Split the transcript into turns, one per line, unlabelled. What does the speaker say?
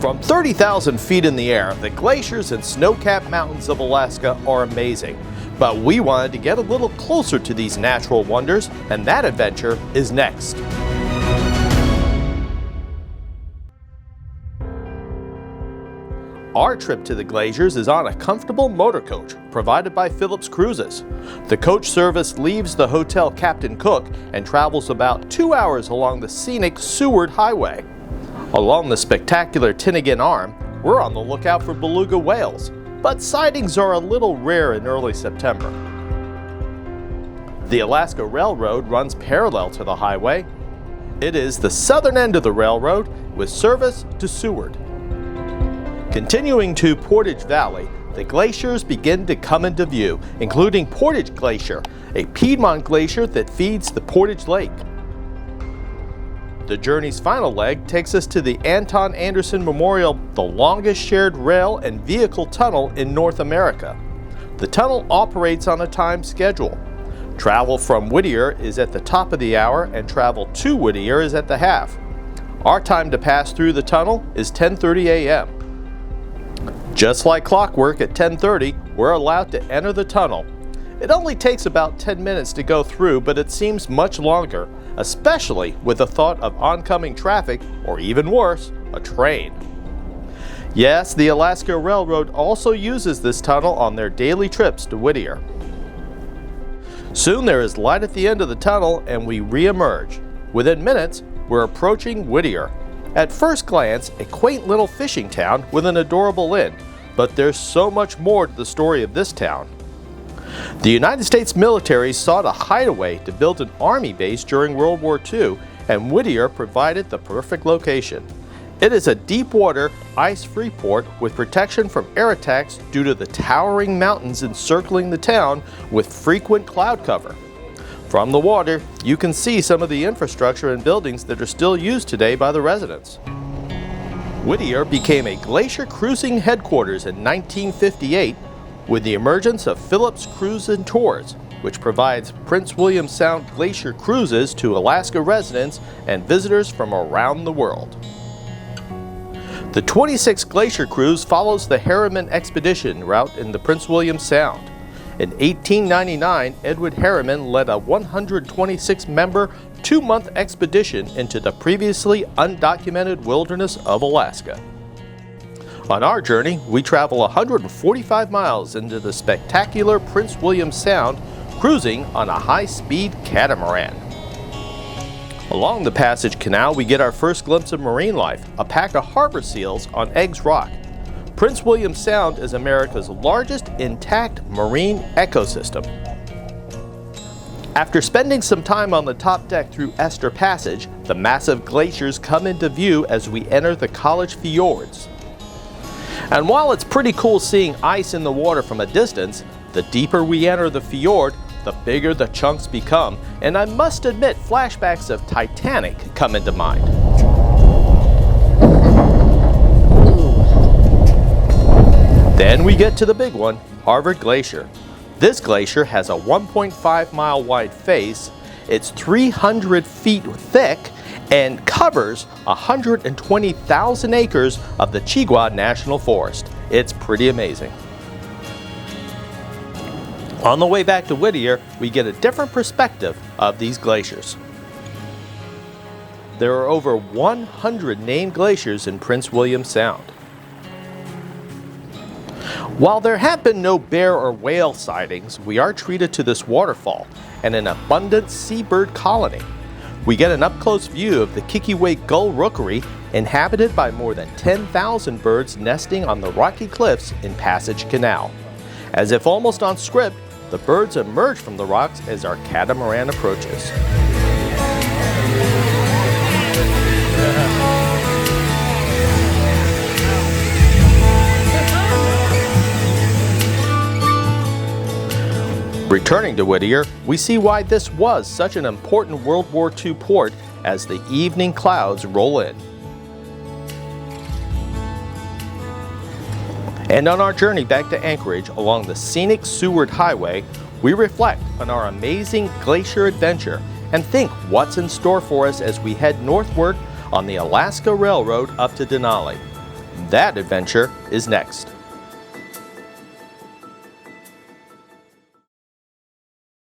From 30,000 feet in the air, the glaciers and snow-capped mountains of Alaska are amazing. But we wanted to get a little closer to these natural wonders, and that adventure is next. Our trip to the glaciers is on a comfortable motor coach provided by Phillips Cruises. The coach service leaves the Hotel Captain Cook and travels about 2 hours along the scenic Seward Highway. Along the spectacular Tinnigan Arm, we're on the lookout for beluga whales, but sightings are a little rare in early September. The Alaska Railroad runs parallel to the highway. It is the southern end of the railroad with service to Seward. Continuing to Portage Valley, the glaciers begin to come into view, including Portage Glacier, a Piedmont glacier that feeds the Portage Lake. The journey's final leg takes us to the Anton Anderson Memorial, the longest shared rail and vehicle tunnel in North America. The tunnel operates on a time schedule. Travel from Whittier is at the top of the hour and travel to Whittier is at the half. Our time to pass through the tunnel is 10:30 a.m. Just like clockwork at 10:30, we're allowed to enter the tunnel. It only takes about 10 minutes to go through, but it seems much longer, especially with the thought of oncoming traffic, or even worse, a train. Yes, the Alaska Railroad also uses this tunnel on their daily trips to Whittier. Soon there is light at the end of the tunnel and we re-emerge. Within minutes, we're approaching Whittier. At first glance, a quaint little fishing town with an adorable inn, but there's so much more to the story of this town. The United States military sought a hideaway to build an army base during World War II, and Whittier provided the perfect location. It is a deep-water, ice-free port with protection from air attacks due to the towering mountains encircling the town with frequent cloud cover. From the water, you can see some of the infrastructure and buildings that are still used today by the residents. Whittier became a glacier cruising headquarters in 1958 with the emergence of Phillips Cruise and Tours, which provides Prince William Sound glacier cruises to Alaska residents and visitors from around the world. The 26 Glacier Cruise follows the Harriman Expedition route in the Prince William Sound. In 1899, Edward Harriman led a 126-member, 2-month expedition into the previously undocumented wilderness of Alaska. On our journey, we travel 145 miles into the spectacular Prince William Sound, cruising on a high-speed catamaran. Along the Passage Canal, we get our first glimpse of marine life, a pack of harbor seals on Eggs Rock. Prince William Sound is America's largest intact marine ecosystem. After spending some time on the top deck through Esther Passage, the massive glaciers come into view as we enter the College Fjords. And while it's pretty cool seeing ice in the water from a distance, the deeper we enter the fjord, the bigger the chunks become, and I must admit flashbacks of Titanic come into mind. Then we get to the big one, Harvard Glacier. This glacier has a 1.5-mile wide face, it's 300 feet thick, and covers 120,000 acres of the Chigua National Forest. It's pretty amazing. On the way back to Whittier, we get a different perspective of these glaciers. There are over 100 named glaciers in Prince William Sound. While there have been no bear or whale sightings, we are treated to this waterfall and an abundant seabird colony. We get an up-close view of the Kikiwake Gull Rookery, inhabited by more than 10,000 birds nesting on the rocky cliffs in Passage Canal. As if almost on script, the birds emerge from the rocks as our catamaran approaches. Returning to Whittier, we see why this was such an important World War II port as the evening clouds roll in. And on our journey back to Anchorage along the scenic Seward Highway, we reflect on our amazing glacier adventure and think what's in store for us as we head northward on the Alaska Railroad up to Denali. That adventure is next.